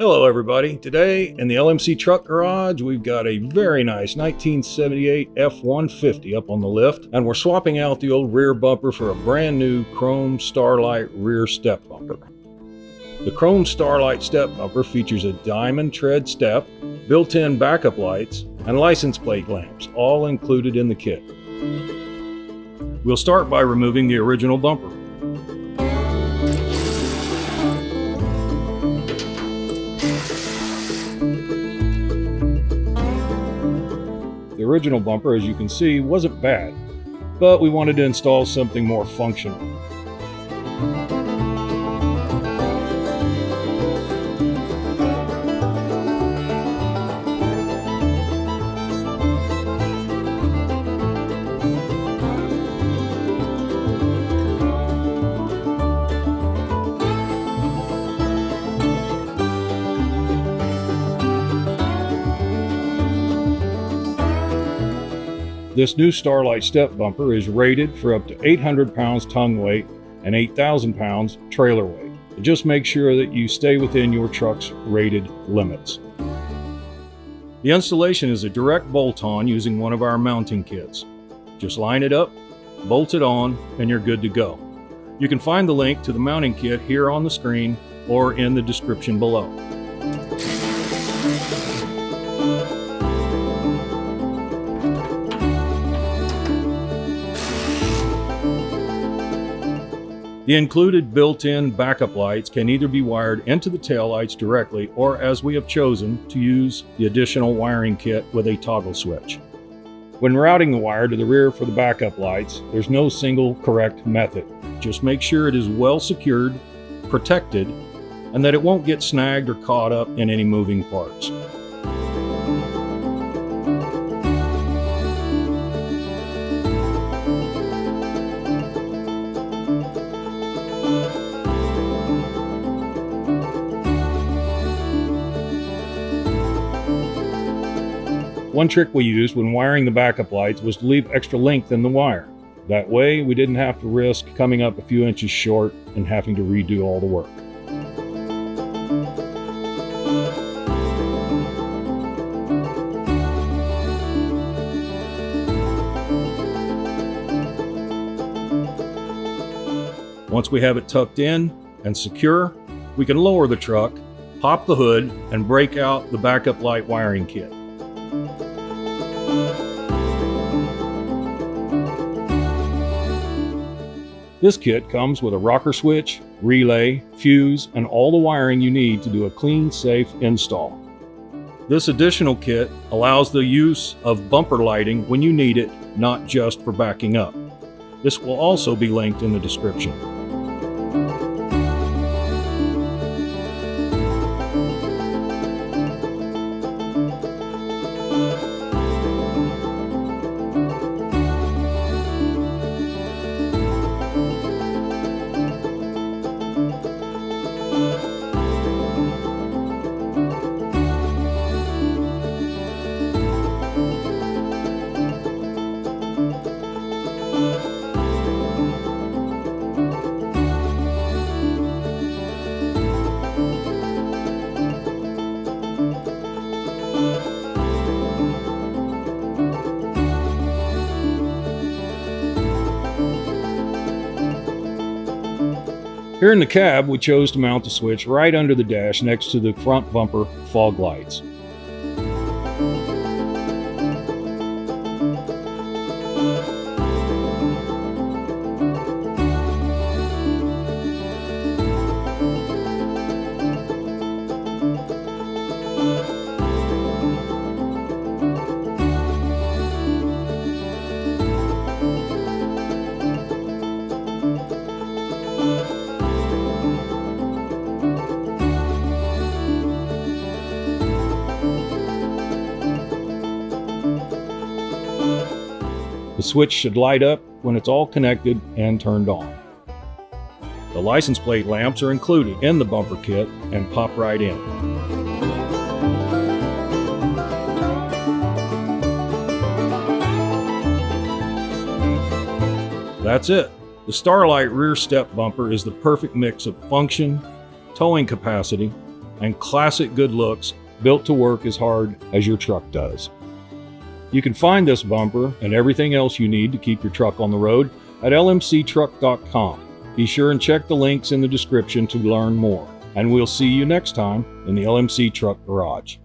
Hello everybody. Today in the LMC truck garage we've got a very nice 1978 F150 up on the lift, and we're swapping out the old rear bumper for a brand new chrome Star-Lite rear step bumper. The chrome Star-Lite step bumper features a diamond tread step, built-in backup lights, and license plate lamps, all included in the kit. We'll start by removing the original bumper. The original bumper, as you can see, wasn't bad, but we wanted to install something more functional. This new Star-Lite step bumper is rated for up to 800 pounds tongue weight and 8,000 pounds trailer weight. Just make sure that you stay within your truck's rated limits. The installation is a direct bolt-on using one of our mounting kits. Just line it up, bolt it on, and you're good to go. You can find the link to the mounting kit here on the screen or in the description below. The included built-in backup lights can either be wired into the taillights directly, or as we have chosen, to use the additional wiring kit with a toggle switch. When routing the wire to the rear for the backup lights, there's no single correct method. Just make sure it is well secured, protected, and that it won't get snagged or caught up in any moving parts. One trick we used when wiring the backup lights was to leave extra length in the wire. That way, we didn't have to risk coming up a few inches short and having to redo all the work. Once we have it tucked in and secure, we can lower the truck, pop the hood, and break out the backup light wiring kit. This kit comes with a rocker switch, relay, fuse, and all the wiring you need to do a clean, safe install. This additional kit allows the use of bumper lighting when you need it, not just for backing up. This will also be linked in the description. Here in the cab, we chose to mount the switch right under the dash next to the front bumper fog lights. The switch should light up when it's all connected and turned on. The license plate lamps are included in the bumper kit and pop right in. That's it. The Star-Lite rear step bumper is the perfect mix of function, towing capacity, and classic good looks, built to work as hard as your truck does. You can find this bumper and everything else you need to keep your truck on the road at lmctruck.com. Be sure and check the links in the description to learn more. And we'll see you next time in the LMC Truck Garage.